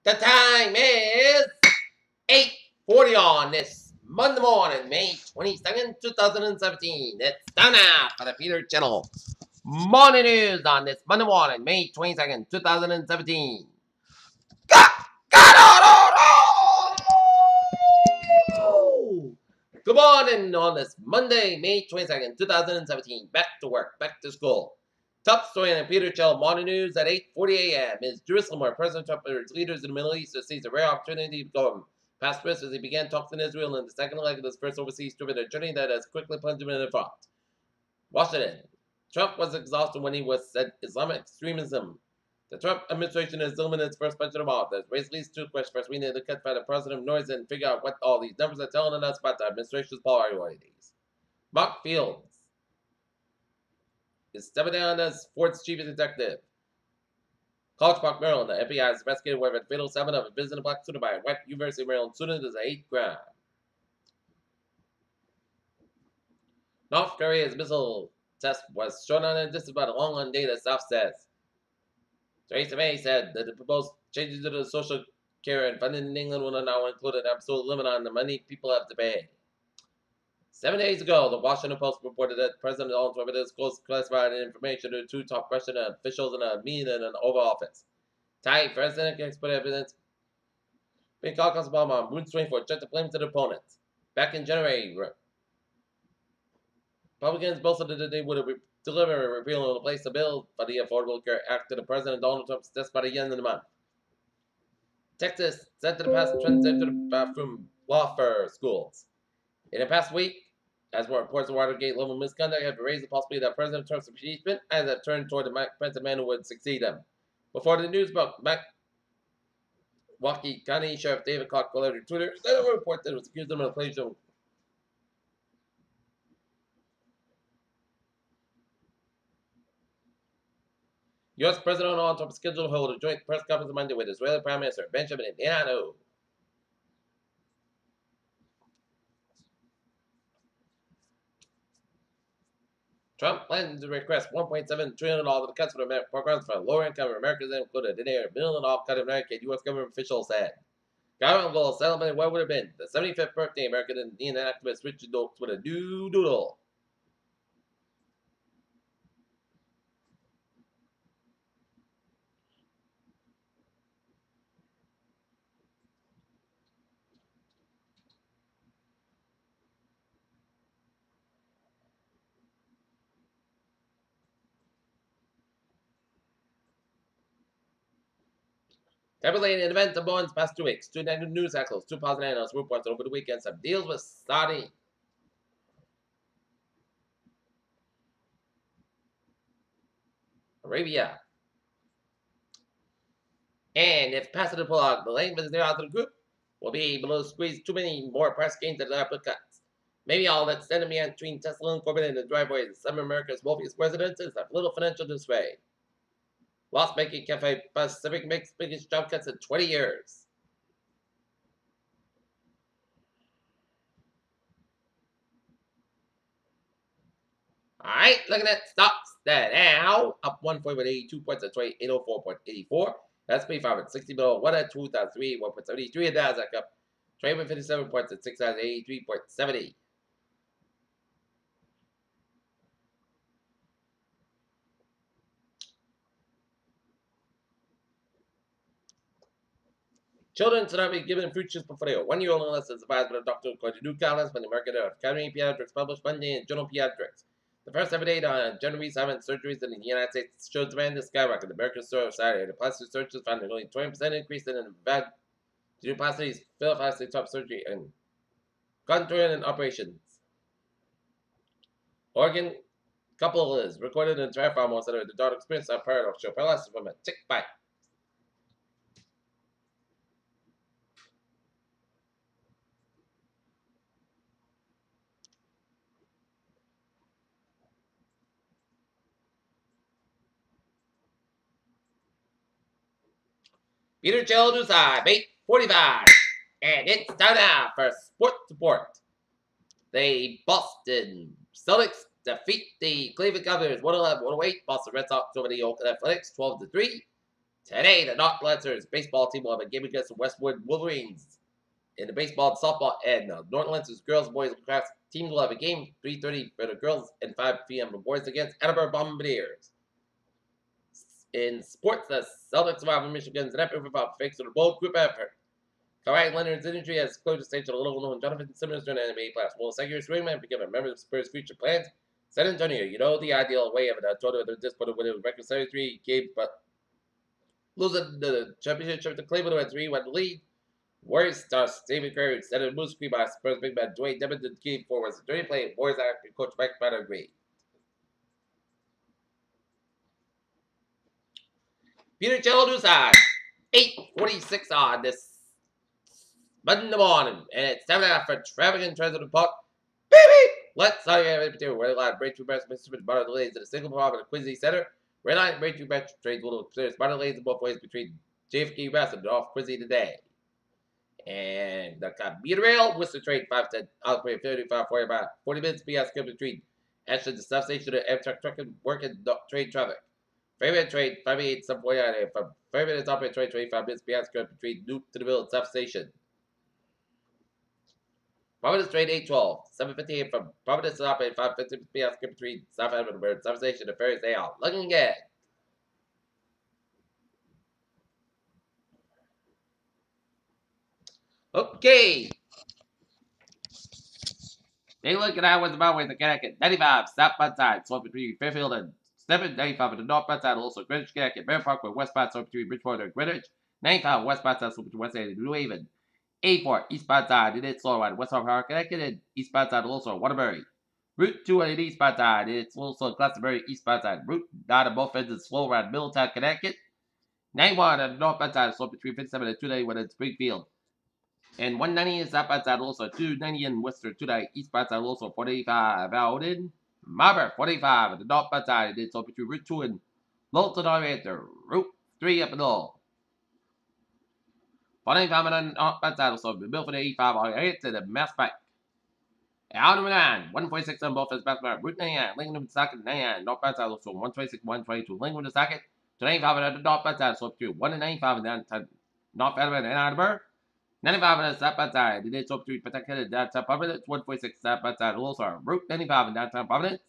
The time is 8:40 on this Monday morning, May 22nd, 2017. It's time now for the Peter Channel morning news on this Monday morning, May 22nd, 2017. Good morning on this Monday, May 22nd, 2017. Back to work, back to school. Top story in the Peter Channel morning news at 8:40 a.m. is Jerusalem, where President Trump urged leaders in the Middle East to seize a rare opportunity to go past risk as he began talks in Israel in the second leg of his first overseas trip, a journey that has quickly plunged him into thought. Washington. Trump was exhausted when he said Islamic extremism. The Trump administration has eliminated its first bunch of all. There's raised at least two questions. First, we need to cut by the president of noise and figure out what all these numbers are telling us about the administration's priorities. Mark Fields is stepping down as Ford's chief detective. College Park, Maryland. The FBI is investigating whether the fatal stabbing of a visiting black student by a white University of Maryland student is a hate crime. North Korea's missile test was shown on a distance by the long-run data, South says. Theresa May said that the proposed changes to the social care and funding in England will now include an absolute limit on the money people have to pay. 7 days ago, the Washington Post reported that President Donald Trump disclosed classified information to two top Russian officials in a meeting in an Oval Office. Thai President expert evidence being called Obama on June 24th just to blame to the opponents. Back in January, Republicans boasted that they would deliver a repeal and replace the bill for the Affordable Care Act to the President Donald Trump's desk by the end of the month. Texas set to the past transgender bathroom law for schools. In the past week, as more reports of Watergate level misconduct have raised the possibility that President Trump's impeachment has turned toward the Mike Pence man who would succeed him. Before the news broke, Milwaukee County Sheriff David Clark called to Twitter that a report that was accused him of plagiarism. U.S. President Donald Trump is scheduled to hold a joint press conference on Monday with Israeli Prime Minister Benjamin Netanyahu. Trump plans to request $1.7 trillion of cuts for programs for lower-income Americans, included in a $1 billion cut of Medicaid, U.S. government officials said. Government will celebrate what would have been the 75th birthday American Indian activist Richard Oakes with a new doodle. Tabulating events of Bowen's past 2 weeks. Two negative news cycles, two positive analysts reports over the weekend. Some deals with Saudi Arabia. And if passing the plug, the lane is there out of the group will be able to squeeze too many more press gains than the cuts. Maybe all that standing behind between Tesla and Corbin in the driveways of some of America's wealthiest residences have little financial disarray. Loss-making Cafe Pacific makes biggest job cuts in 20 years. Alright, looking at stocks that now up 1.82 points at 2804.84. S&P 560 below 1 at 2003, 1.73 at Nasdaq up 57 points at 683.70. Children should not be given fruit juice before they are 1 year old unless it's advised by a doctor according to new guidelines from the American Academy of Pediatrics published Monday in Journal Pediatrics. The first ever data on gender reassignment surgeries in the United States shows demand to skyrocket. The American Society of Plastic Surgeons found a nearly 20% increase in vaginoplasties, philoplastic top surgery, and contouring operations. Oregon couple is recorded in a dry farm center. The daughter experienced a paradoxical paralysis from a tick bite. Peter Channel News Time, 8:45. And it's time now for Sports Report. The Boston Celtics defeat the Cleveland Cavaliers 111-108. Boston Red Sox over the Oakland Athletics 12-3. Today, the North Lancers baseball team will have a game against the Westwood Wolverines. In the baseball and softball and the North Lancers girls, boys, and lacrosse teams will have a game 3:30 for the girls and 5 p.m. for boys against Edinburgh Bombardiers. In sports, the Celtics survive Michigan's net over thanks to the bold group effort. Kawhi Leonard's injury has closed the stage to a little known Jonathan Simmons during the NBA playoffs. Will a second swingman become a member of Spurs' future plans? San Antonio, you know the ideal way of a total of this, but with a record 73 game, but losing the championship to Cleveland at 3-1 lead. Warriors star Stephen Curry said it was screened by Spurs big man Dwayne Dedmon the game 4 was a dirty play. Warriors acting coach Mike Brown agreed. Peter Cello News on 8:46 on this Monday morning, and it's 7:30 for traffic and transit park. Baby! Let's start your material. Red line, breakthrough best Mississippi, bar delays at a single problem at the Quincy Center. Red line, breakthrough best trades will consider bar delays in both ways between JFK West and North Quincy today. And the commuter rail, Worcester train 510, outway 35, 40 minutes, BS skip between Ashland to substation to Amtrak truck and work and train traffic. Fairman train 588, 749, from Fairman is operate train 25 minutes, BS skip between Newton to the middle and substation. Providence train 812, 758 from Providence to operate 550 BS skip between South Edmond and substation to Ferris Day out. Looking again. Okay. They look at hours about with the Connecticut 95, southbound side, so between Fairfield and 795 on the northbound side, also Greenwich, Connecticut, Bear Park, with westbound, so between Bridgeport and Greenwich, 95 westbound side, so between West End and New Haven, 84 eastbound side, it is slow on West Harvard, Connecticut, and eastbound side, also Waterbury. Route 2 on the eastbound side, it's also Glastonbury, eastbound side. Route 9 on both ends is slow around Middletown, Connecticut. 91 on the northbound side, so between 57 and 291 in Springfield. And 190 is southbound side also, 290 in Worcester, 290 eastbound side also, 45 out in Marlborough, 45 at the northbound side, it's over to Route 2 in Lowellton, Oriental, Route 3 up and all. 45 on the northbound side also, Milford 85 Oriental, the Mass Pike. Out number 9, 146 on both ends, Route 99, Lincoln to Socket, 99, northbound side also, 126, 122, Lincoln to Socket, 295 on the northbound side, so up to 195 and down to North Edmond and Edinburgh. 95 on the southbound side, it is up to protected downtown Providence, 146 southbound side, also Route 95 in downtown Providence.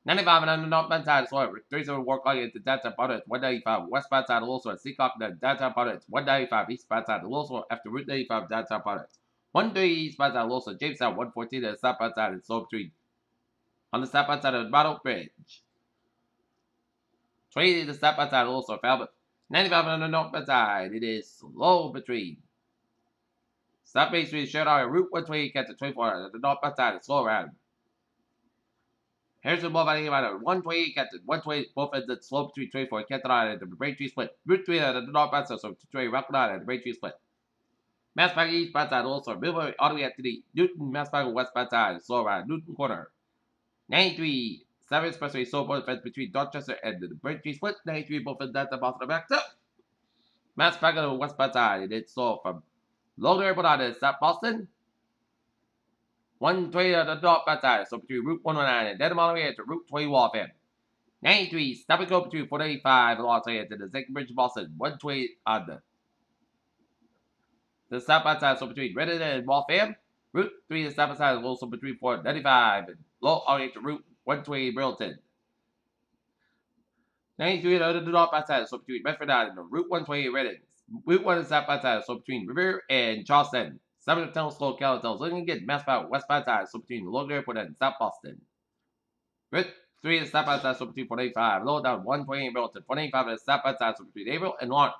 95 on the northbound side, so 37 Walk into downtown Providence, 195 westbound side, also Seacock, downtown Providence, 195 eastbound side, also after Route 95 downtown Providence. 130 eastbound side, also Jamestown, 114 on the southbound side, and so between on the southbound side of the Bottle Bridge. 20 the southbound side, also Falmouth. 95 on the northbound side, it is slow between South Main Street, shared on Route 120, catch the 24 at the northbound side, slow around. Harrison Boulevard, 120, catch the 120, both ends at slow between 24, catch the line at the Braintree split. Route 3 at the northbound side, so 220, Rock Line at the Braintree split. Mass Park eastbound side, also Millbury, all the way up to the Newton, Mass Park westbound side, slow around, Newton Corner. 93, 7 Expressway, so both fence between Dorchester and the Braintree split. 93, both ends at the bottom of the back, so Mass Park on the westbound side, and it's slow from Lower Airport out of South Boston. 120 on the northbound side, so between Route 119 and Dedham all the way to Route 20 Waltham. 93, stop and go between 485 and Los Angeles and the Second Bridge Boston. 120 on the southbound side, so between Reddit and Waltham. Route 3 the southbound side is also between 495 and Low all the way to Route 120 Burlington. 93 on the northbound side, so between Medford and Route 120 Reddit. Route 1 is southbound side, so between Revere and Charleston. 7 tunnel slow Calitos. Looking again, Massbound westbound side, so between Logan Airport and South Boston. Route 3 is southbound side, so between 485. Low down 120 in Burlington. 485 is southbound side, so between April and Lawrence.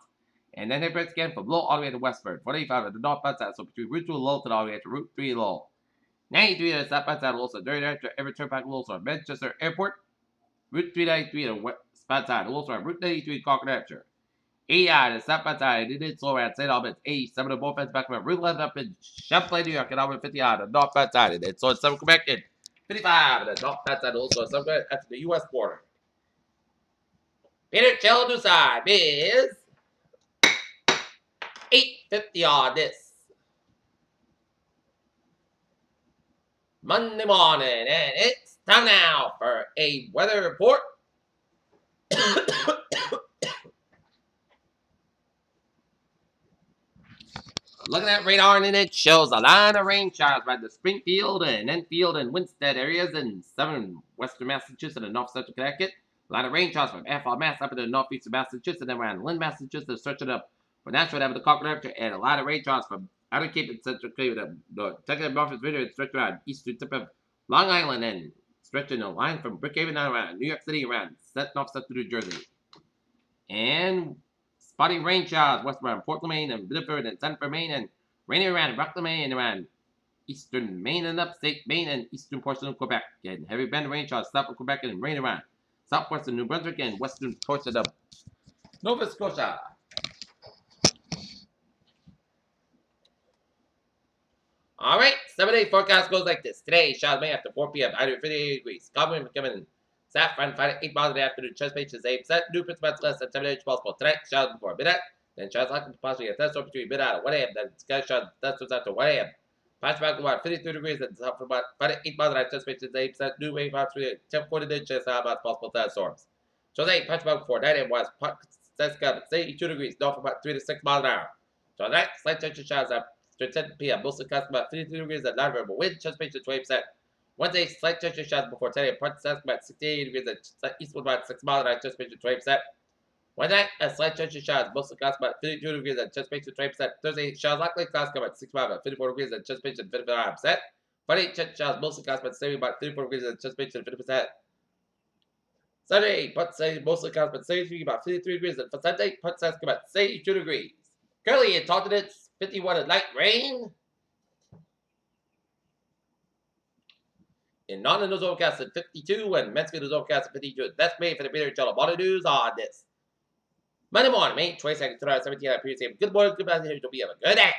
And then they press again from Low all the way to Westford. 485 at the northbound side, so between Route 2 Lowell all the way to Route 3 Lowell. 93 is southbound side, also during after every turnpike also Manchester Airport. Route 393 on the westbound side, also Route 93 Concord, Hampshire. 89 is southbound side, it is slow at St. Albans. 87 of both ends back from Route 11 up in Champlain, New York, and over 50 on the northbound side. And it's on 7 Quebec and 55 on the northbound side, also somewhere after the U.S. border. Peter Cello News time is 8:50 on this Monday morning, and it's time now for a weather report. Looking at radar, and it shows a line of rain showers by the Springfield and Enfield and Winsted areas in southern western Massachusetts and north central Connecticut. A line of rain showers from Fairfield, Mass. Up in the northeastern Massachusetts and around Lynn, Massachusetts, stretching up from Nashville down to the Concord, and a line of rain showers from Outer Cape and Central Cape, the Texas Northwest River, and stretching around eastern tip of Long Island and stretching a line from Brookhaven down around New York City around north central New Jersey. And spotty rain showers west around Portland, Maine, and Biddeford and Sanford, Maine, and rainy around Rockland, Maine, and around eastern Maine and upstate Maine and eastern portion of Quebec. And heavy band rain showers south of Quebec and rain around southwestern New Brunswick and western portion of Nova Scotia. All right, 7-day forecast goes like this. Today, showers may after 4 p.m. Either 58 degrees. Carbon becoming saffron 5 to 8 miles in the afternoon. Chest page is 8%. New principles less than 7 days possible. Tonight, showers before midnight. Then showers likely to possibly a thunderstorm between midnight and 1 a.m. Then sky showers thunderstorms after 1 a.m. Fast back about 53 degrees and up for about 5 to 8 miles an hour. Chest page is 8%. New wave out 40 inches about possible thunderstorms. Showers 8, punch back before 9 a.m. was 82 degrees. North for about 3 to 6 miles an hour. So tonight, slight chance of showers up to 10 p.m. Mostly cast about 53 degrees at light variable wind. Chest page is 20%. Wednesday, slight chance of showers before 10 a.m. Punch about 68 degrees at eastward about 6 miles an hour. Chest page is 20%. Wednesday, a slight chance of showers, mostly clouds about 52 degrees and chest pitch at 20%. Thursday, showers likely clouds come at 65 at 54 degrees and chest pitch at 55%. Friday, showers, mostly clouds about 70 about 34 degrees and chest pitch at 50%. Sunday, mostly clouds about 73 about 53 degrees and for Sunday, punch come at 72 degrees. Currently in Taunton, it's 51 and light rain. In Northern, is overcast at 52 and Mansfield is overcast at 52. That's made for the Peter Channel Water News on this Monday morning, May 22nd, 2017. I appreciate it. Good morning, good afternoon. Hope you have a good day.